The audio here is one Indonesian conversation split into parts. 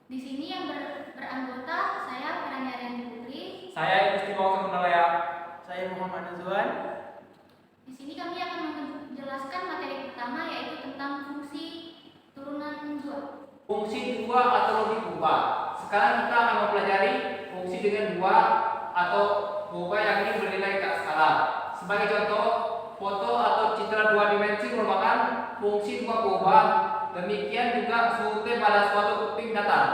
Di sini yang beranggota saya Firani Arianti Putri. Saya Istimewa Kemenalaya. Saya Muhammad Azwan. Di sini kami akan menjelaskan materi pertama, yaitu tentang fungsi turunan 2. Fungsi 2 atau lebih kubah. Sekarang kita akan mempelajari fungsi dengan 2 atau kubah yang ini bernilai tak skala. Sebagai contoh, foto atau citra 2 dimensi merupakan fungsi 2 kubah. Demikian juga survei pada suatu keping datar.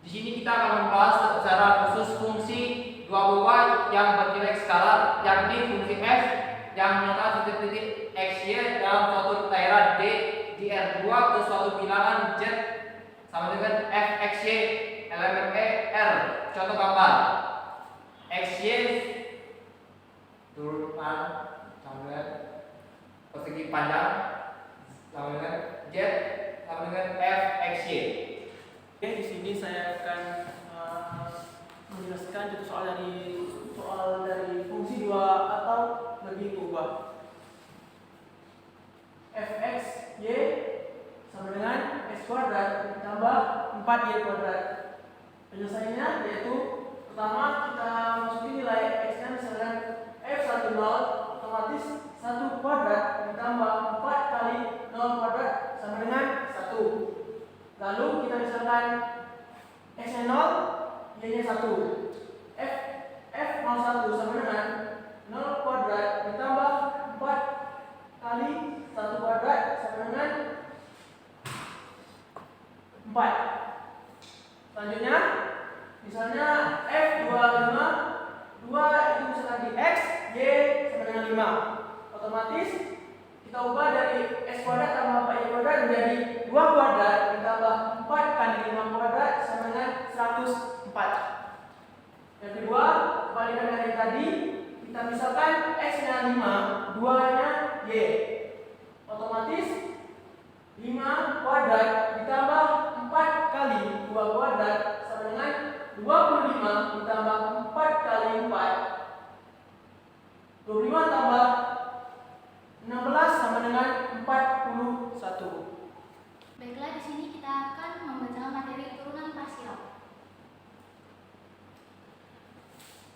Di sini kita akan membahas secara khusus fungsi 2 kubah yang bernilai skala, yakni fungsi f yang menyatakan titik-titik xy dalam suatu daerah D di R2 ke suatu bilangan Z sama dengan fxy elemen E R. Contoh gambar xy turunan sama dengan persegi panjang sama dengan Z sama dengan fxy. Oke, di sini saya akan menjelaskan soal dari fungsi 2 atau lebih kubah. Fx y sama dengan x kuadrat ditambah 4y kuadrat. Penyelesaiannya yaitu pertama kita masukin nilai x-nya misalkan f10, otomatis 1 kuadrat ditambah 4 kali 0 kuadrat sama dengan 1. Lalu kita misalkan x-nya 0, y-nya 1. f01 sama dengan 0 kuadrat ditambah 4 kali 1 kuadrat sama dengan 4. Selanjutnya, misalnya f25, 2 itu misalkan di x, y sama dengan 5. Otomatis kita ubah dari x kuadrat tambah 4y kuadrat menjadi 2 kuadrat ditambah 4 kali 5 kuadrat sama dengan 104. Yang kedua, kebalikan dari tadi, kita misalkan x-nya 5, 2-nya y. Otomatis 5 kuadrat ditambah 4 kali 2 kuadrat sama dengan 25 ditambah 4 kali 4. 25 tambah 16 sama dengan 41. Baiklah, di sini kita akan membaca materi turunan parsial.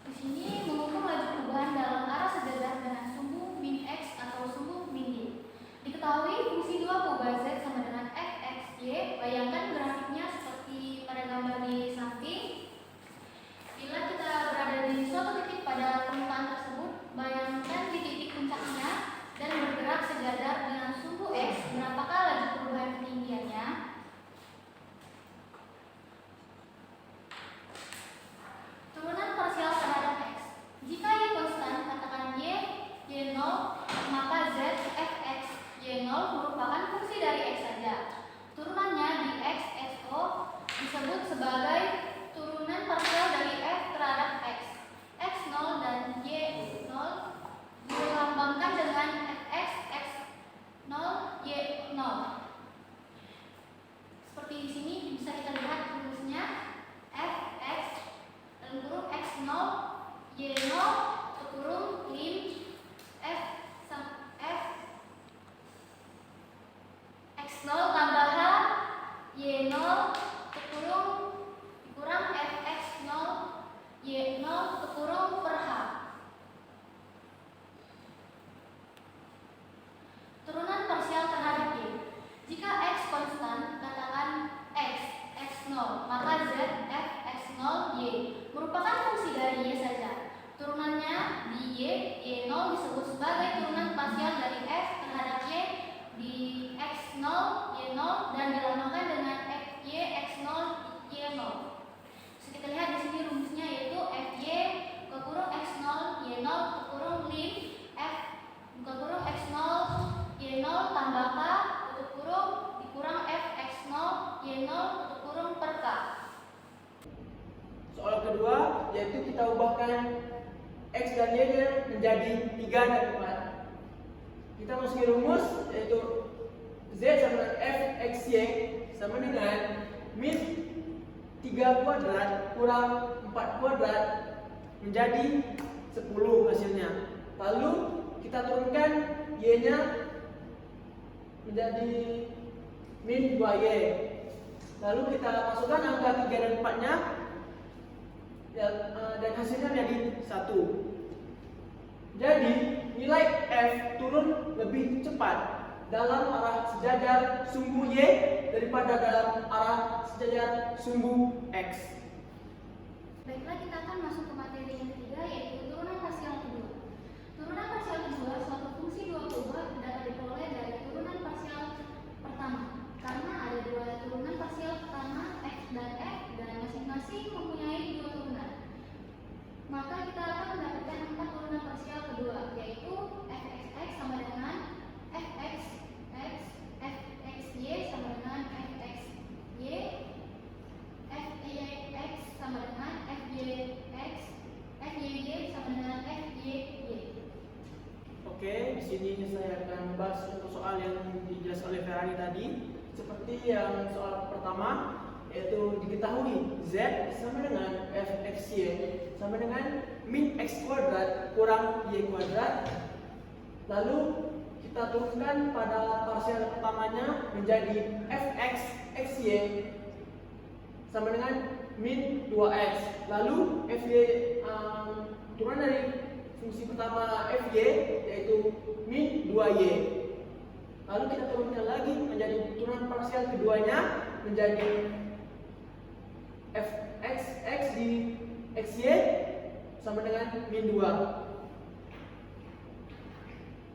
Di sini mengukur laju perubahan dalam arah sejajar dengan sumbu min x atau sumbu min y. Diketahui fungsi 2 kubah z sama dengan fxy. Bayangkan grafiknya seperti pada gambar di samping. Bila kita berada di suatu titik pada permukaan tersebut, bayangkan di titik puncaknya dan bergerak sejajar dengan sumbu x. Berapakah laju perubahan ketinggiannya? Turunan parsial terhadap x. Jika y konstan, katakan y0, maka z fx y0 merupakan fungsi dari x saja. Turunannya di x xo disebut sebagai turunan parsial dari f terhadap x. x0 dan y0 dilambangkan dengan fx x0 y0. Seperti di sini bisa kita lihat rumusnya fx dalam kurung x0 y0 kurung lim f x0 tambah h y0 kurung dikurang fx0 y0 kurung per h. Turunan parsial terhadap y. Jika x konstan, katakan x0, maka z fx0 y merupakan fungsi dari y saja. Turunannya di y0 disebut sebagai turunan parsial dari f terhadap y di x0 y0 dan dilambangkan dengan fy x0 y0. Bisa kita lihat di sini rumusnya yaitu fy ke kurung x0 y0 ke kurung lim f ke kurung x0 y0 tambah k tutup kurung dikurang fx0 y0 tutup kurung per k. Soal kedua yaitu kita ubahkan x dan y menjadi 3 dan 4. Kita masukin rumus yaitu z sama dengan fxy sama dengan min 3 kuadrat kurang 4 kuadrat menjadi 10 hasilnya. Lalu kita turunkan y-nya menjadi min 2y. Lalu kita masukkan angka 3 dan 4-nya ya, dan hasilnya menjadi 1. Jadi nilai F turun lebih cepat dalam arah sejajar sumbu Y daripada dalam arah sejajar sumbu X. Baiklah, kita akan masuk ke materi yang ketiga, yaitu turunan parsial kedua. Turunan parsial kedua suatu fungsi dua kubah dapat diperoleh dari turunan parsial pertama. Karena ada dua turunan parsial pertama, X dan F, dan masing-masing mempunyai dua turunan, maka kita akan mendapatkan 4 turunan parsial kedua, yaitu fxx sama dengan fx x, fxy sama dengan fxy, fyx sama dengan fyx, fyy sama dengan fyy. Oke, di sini saya akan membahas satu soal yang dijelaskan oleh Ferrari tadi. Seperti yang soal pertama, yaitu diketahui Z sama dengan fxy sama dengan min x kuadrat kurang y kuadrat. Lalu kita turunkan pada parsial pertamanya menjadi fx xy sama dengan min 2x. Lalu fy turunan dari fungsi pertama fy yaitu min 2y. Lalu kita turunkan lagi menjadi turunan parsial keduanya menjadi fx x di xy sama dengan min 2.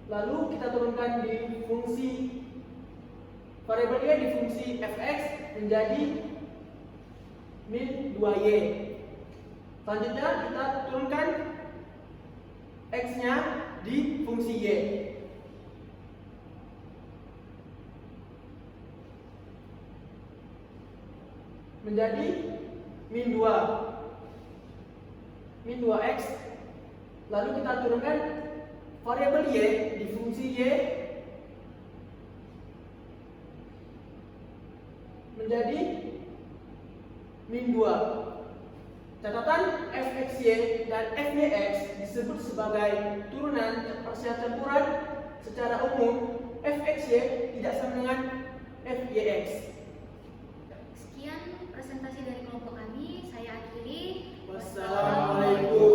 Lalu kita turunkan di fungsi variabel y di fungsi fx menjadi min 2y. Selanjutnya kita turunkan x-nya di fungsi y. Menjadi min 2x. Lalu kita turunkan variabel y di fungsi y menjadi min 2. Catatan fxy dan fyx disebut sebagai turunan parsial campuran. Secara umum fxy tidak sama dengan fyx. Sekian presentasi dari kelompok kami. Saya akhiri. Wassalamualaikum.